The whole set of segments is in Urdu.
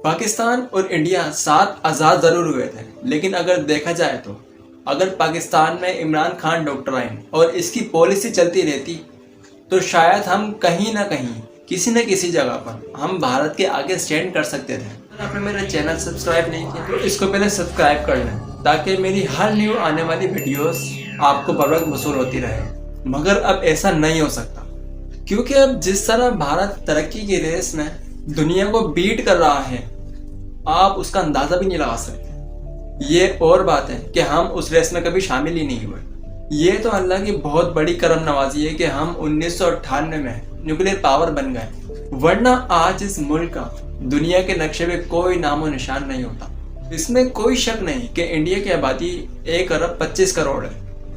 پاکستان اور انڈیا ساتھ آزاد ضرور ہوئے تھے، لیکن اگر دیکھا جائے تو اگر پاکستان میں عمران خان ڈاکٹر آئین اور اس کی پالیسی چلتی رہتی تو شاید ہم کہیں نہ کہیں کسی نہ کسی جگہ پر ہم بھارت کے آگے سٹینڈ کر سکتے تھے۔ اگر آپ نے میرا چینل سبسکرائب نہیں کیا تو اس کو پہلے سبسکرائب کر لیں تاکہ میری ہر نیو آنے والی ویڈیوز آپ کو بر وقت موصول ہوتی رہے۔ مگر اب ایسا نہیں ہو سکتا، کیونکہ اب جس طرح بھارت ترقی کی ریس میں دنیا کو بیٹ کر رہا ہے، آپ اس کا اندازہ بھی نہیں لگا سکتے۔ یہ اور بات ہے کہ ہم اس ریس میں کبھی شامل ہی نہیں ہوئے۔ یہ تو اللہ کی بہت بڑی کرم نوازی ہے کہ ہم 1998 میں نیوکلیر پاور بن گئے، ورنہ آج اس ملک کا دنیا کے نقشے میں کوئی نام و نشان نہیں ہوتا۔ اس میں کوئی شک نہیں کہ انڈیا کی آبادی 1 ارب 25 کروڑ ہے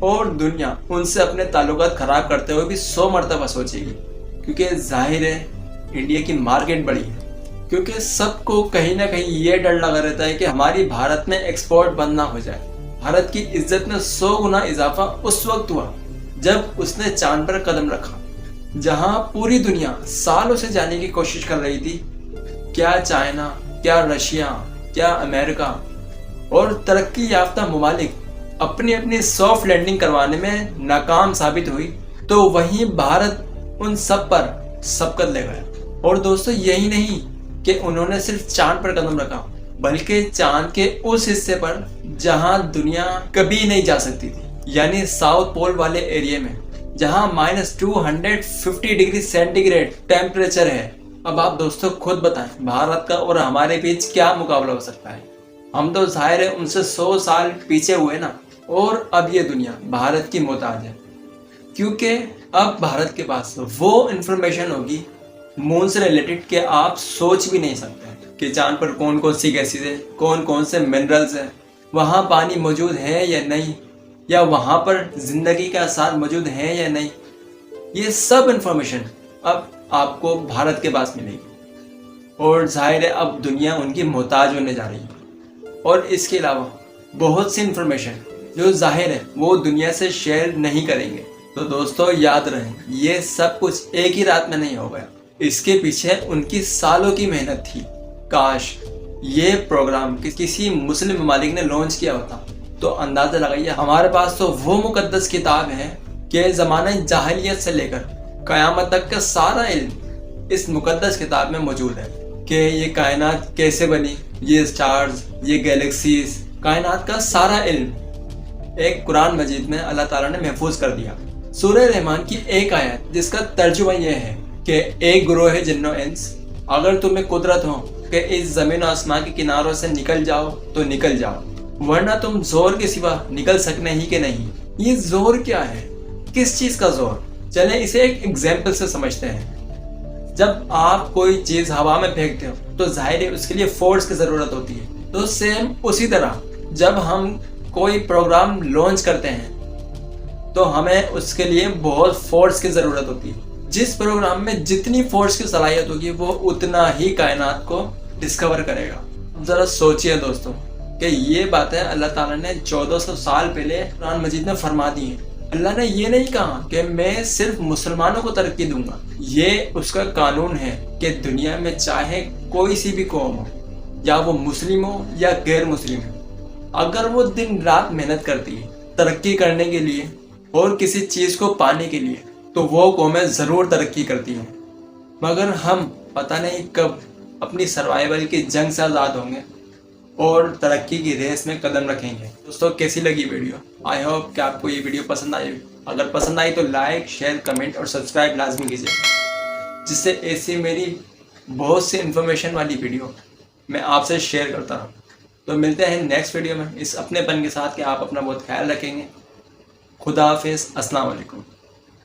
اور دنیا ان سے اپنے تعلقات خراب کرتے ہوئے بھی 100 مرتبہ سوچے گی، کیونکہ ظاہر ہے انڈیا کی مارکیٹ بڑی ہے۔ کیونکہ سب کو کہیں نہ کہیں یہ ڈر لگا رہتا ہے کہ ہماری بھارت میں ایکسپورٹ بند نہ ہو جائے۔ بھارت کی عزت میں 100 گنا اضافہ اس وقت ہوا جب اس نے چاند پر قدم رکھا، جہاں پوری دنیا سالوں سے جانے کی کوشش کر رہی تھی۔ کیا چائنا، کیا رشیا، کیا امریکہ اور ترقی یافتہ ممالک اپنی اپنی سافٹ لینڈنگ کروانے میں ناکام ثابت ہوئی، تو وہیں بھارت ان سب پر سبقت لے گیا۔ اور دوستو، یہی نہیں کہ انہوں نے صرف چاند پر قدم رکھا، بلکہ چاند کے اس حصے پر جہاں دنیا کبھی نہیں جا سکتی تھی، یعنی ساؤتھ پول والے ایریا میں، جہاں -250 ڈگری سینٹی گریڈ ٹیمپریچر ہے۔ اب آپ دوستو خود بتائیں، بھارت کا اور ہمارے بیچ کیا مقابلہ ہو سکتا ہے؟ ہم تو ظاہر ہے ان سے 100 سال پیچھے ہوئے نا، اور اب یہ دنیا بھارت کی محتاج ہے، کیونکہ اب بھارت کے پاس وہ انفارمیشن ہوگی مون سے ریلیٹڈ کہ آپ سوچ بھی نہیں سکتے کہ چاند پر کون کون سی گیسز ہیں، کون کون سے منرلز ہیں، وہاں پانی موجود ہے یا نہیں، یا وہاں پر زندگی کا آثار موجود ہیں یا نہیں۔ یہ سب انفارمیشن اب آپ کو بھارت کے پاس ملے گی، اور ظاہر ہے اب دنیا ان کی محتاج ہونے جا رہی ہے۔ اور اس کے علاوہ بہت سی انفارمیشن جو ظاہر ہے وہ دنیا سے شیئر نہیں کریں گے۔ تو دوستو یاد رہیں، یہ سب کچھ ایک ہی رات میں نہیں ہو گیا، اس کے پیچھے ان کی سالوں کی محنت تھی۔ کاش یہ پروگرام کسی مسلم ممالک نے لانچ کیا ہوتا تو اندازہ لگائیے، ہمارے پاس تو وہ مقدس کتاب ہے کہ زمانہ جاہلیت سے لے کر قیامت تک کا سارا علم اس مقدس کتاب میں موجود ہے، کہ یہ کائنات کیسے بنی، یہ سٹارز، یہ گیلیکسیز، کائنات کا سارا علم ایک قرآن مجید میں اللہ تعالیٰ نے محفوظ کر دیا۔ سورہ رحمان کی ایک آیت جس کا ترجمہ یہ ہے کہ ایک گروہ ہے جن و انس، اگر تمہیں قدرت ہو کہ اس زمین و آسمان کے کناروں سے نکل جاؤ تو نکل جاؤ، ورنہ تم زور کے سوا نکل سکنے ہی کہ نہیں۔ یہ زور کیا ہے؟ کس چیز کا زور؟ چلیں اسے ایک ایگزامپل سے سمجھتے ہیں۔ جب آپ کوئی چیز ہوا میں پھینکتے ہو تو ظاہر ہے اس کے لیے فورس کی ضرورت ہوتی ہے، تو سیم اسی طرح جب ہم کوئی پروگرام لانچ کرتے ہیں تو ہمیں اس کے لیے بہت فورس کی ضرورت ہوتی ہے۔ جس پروگرام میں جتنی فورس کی صلاحیت ہوگی وہ اتنا ہی کائنات کو ڈسکور کرے گا۔ ذرا سوچئے دوستوں کہ یہ باتیں اللہ تعالیٰ نے 1400 سال پہلے قرآن مجید میں فرما دی ہیں۔ اللہ نے یہ نہیں کہا کہ میں صرف مسلمانوں کو ترقی دوں گا، یہ اس کا قانون ہے کہ دنیا میں چاہے کوئی سی بھی قوم ہو، یا وہ مسلم ہو یا غیر مسلم ہو، اگر وہ دن رات محنت کرتی ہے ترقی کرنے کے لیے اور کسی چیز کو پانے کے لیے، تو وہ قومیں ضرور ترقی کرتی ہیں۔ مگر ہم پتہ نہیں کب اپنی سروائیول کی جنگ سے آزاد ہوں گے اور ترقی کی ریس میں قدم رکھیں گے۔ دوستو کیسی لگی ویڈیو؟ آئی ہوپ کہ آپ کو یہ ویڈیو پسند آئی۔ اگر پسند آئی تو لائک، شیئر، کمنٹ اور سبسکرائب لازمی کیجیے، جس سے ایسی میری بہت سی انفارمیشن والی ویڈیو میں آپ سے شیئر کرتا رہوں۔ تو ملتے ہیں نیکسٹ ویڈیو میں اس اپنے پن کے ساتھ کہ آپ اپنا بہت خیال رکھیں گے۔ خدا حافظ، السلام علیکم۔